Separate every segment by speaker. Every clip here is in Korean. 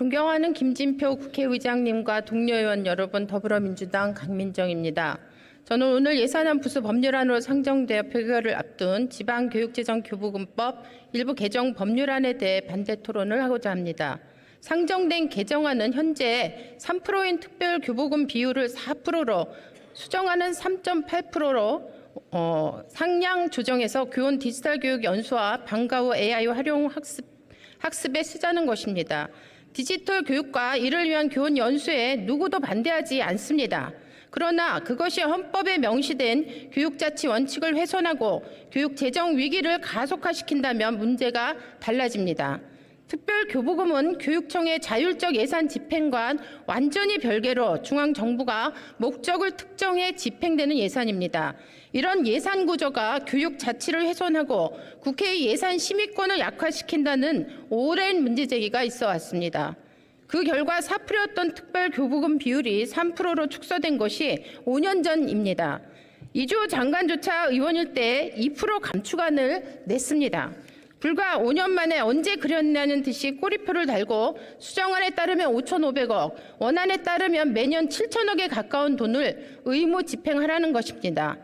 Speaker 1: 존경하는 김진표 국회의장님과 동료 의원 여러분, 더불어민주당 강민정입니다. 저는 오늘 예산안 부수 법률안으로 상정되어 표결을 앞둔 지방교육재정교부금법 일부 개정 법률안에 대해 반대 토론을 하고자 합니다. 상정된 개정안은 현재 3%인 특별교부금 비율을 4%로 수정안은 3.8%로 상향 조정해서 교원 디지털 교육 연수와 방과 후 AI 활용 학습에 쓰자는 것입니다. 디지털 교육과 이를 위한 교원 연수에 누구도 반대하지 않습니다. 그러나 그것이 헌법에 명시된 교육자치 원칙을 훼손하고 교육 재정 위기를 가속화시킨다면 문제가 달라집니다. 특별교부금은 교육청의 자율적 예산 집행과 완전히 별개로 중앙정부가 목적을 특정해 집행되는 예산입니다. 이런 예산 구조가 교육 자치를 훼손하고 국회의 예산 심의권을 약화시킨다는 오랜 문제제기가 있어 왔습니다. 그 결과 사풀이었던 특별교부금 비율이 3%로 축소된 것이 5년 전입니다. 이주 장관조차 의원일 때 2% 감축안을 냈습니다. 불과 5년 만에 언제 그랬냐는 듯이 꼬리표를 달고 수정안에 따르면 5,500억, 원안에 따르면 매년 7천억에 가까운 돈을 의무 집행하라는 것입니다.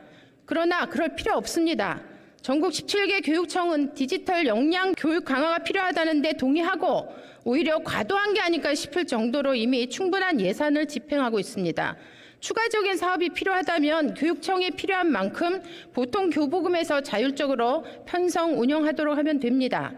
Speaker 1: 그러나 그럴 필요 없습니다. 전국 17개 교육청은 디지털 역량 교육 강화가 필요하다는 데 동의하고 오히려 과도한 게 아닐까 싶을 정도로 이미 충분한 예산을 집행하고 있습니다. 추가적인 사업이 필요하다면 교육청이 필요한 만큼 보통 교부금에서 자율적으로 편성 운영하도록 하면 됩니다.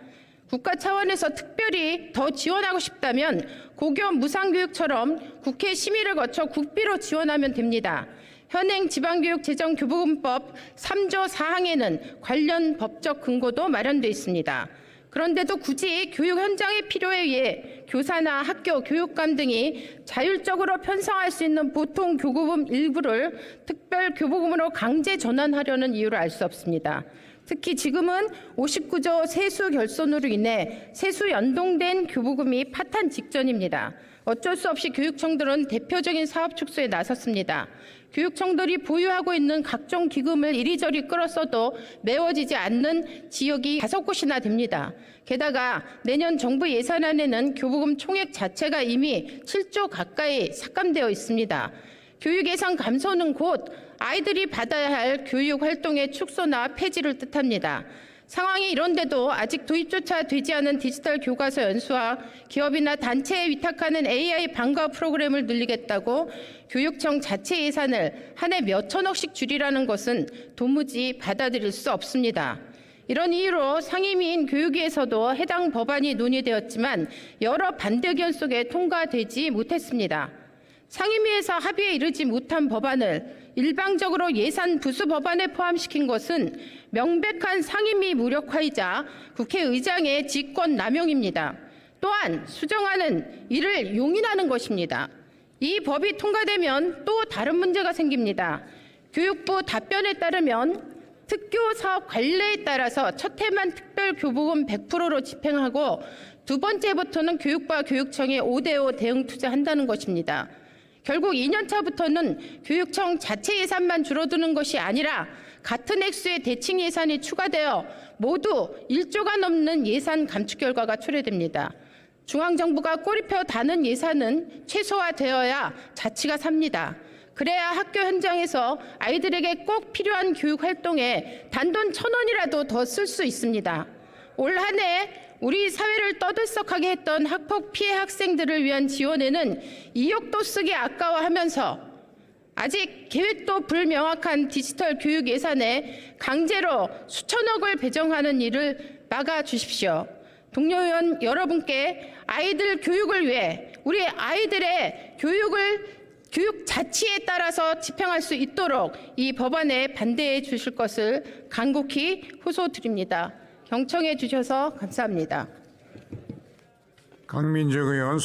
Speaker 1: 국가 차원에서 특별히 더 지원하고 싶다면 고교 무상교육처럼 국회 심의를 거쳐 국비로 지원하면 됩니다. 현행 지방교육재정교부금법 3조 4항에는 관련 법적 근거도 마련되어 있습니다. 그런데도 굳이 교육 현장의 필요에 의해 교사나 학교, 교육감 등이 자율적으로 편성할 수 있는 보통 교부금 일부를 특별 교부금으로 강제 전환하려는 이유를 알 수 없습니다. 특히 지금은 59조 세수 결손으로 인해 세수 연동된 교부금이 파탄 직전입니다. 어쩔 수 없이 교육청들은 대표적인 사업 축소에 나섰습니다. 교육청들이 보유하고 있는 각종 기금을 이리저리 끌었어도 메워지지 않는 지역이 5곳이나 됩니다. 게다가 내년 정부 예산안에는 교부금 총액 자체가 이미 7조 가까이 삭감되어 있습니다. 교육 예산 감소는 곧 아이들이 받아야 할 교육 활동의 축소나 폐지를 뜻합니다. 상황이 이런데도 아직 도입조차 되지 않은 디지털 교과서 연수와 기업이나 단체에 위탁하는 AI 방과 프로그램을 늘리겠다고 교육청 자체 예산을 한 해 몇천억씩 줄이라는 것은 도무지 받아들일 수 없습니다. 이런 이유로 상임위인 교육위에서도 해당 법안이 논의되었지만 여러 반대 의견 속에 통과되지 못했습니다. 상임위에서 합의에 이르지 못한 법안을 일방적으로 예산 부수 법안에 포함시킨 것은 명백한 상임위 무력화이자 국회의장의 직권 남용입니다. 또한 수정안은 이를 용인하는 것입니다. 이 법이 통과되면 또 다른 문제가 생깁니다. 교육부 답변에 따르면 특교 사업 관례에 따라서 첫 해만 특별교부금 100%로 집행하고 두 번째부터는 교육부와 교육청이 5대5 대응 투자한다는 것입니다. 결국 2년차부터는 교육청 자체 예산만 줄어드는 것이 아니라 같은 액수의 대칭 예산이 추가되어 모두 1조가 넘는 예산 감축 결과가 초래됩니다. 중앙정부가 꼬리표 다는 예산은 최소화되어야 자치가 삽니다. 그래야 학교 현장에서 아이들에게 꼭 필요한 교육 활동에 단돈 1,000원이라도 더 쓸 수 있습니다. 올 한 해 우리 사회를 떠들썩하게 했던 학폭 피해 학생들을 위한 지원에는 2억도 쓰기 아까워하면서 아직 계획도 불명확한 디지털 교육 예산에 강제로 수천억을 배정하는 일을 막아주십시오. 동료 의원 여러분께 아이들 교육을 위해 우리 아이들의 교육 자치에 따라서 집행할 수 있도록 이 법안에 반대해 주실 것을 간곡히 호소드립니다. 경청해 주셔서 감사합니다.
Speaker 2: 강민정 의원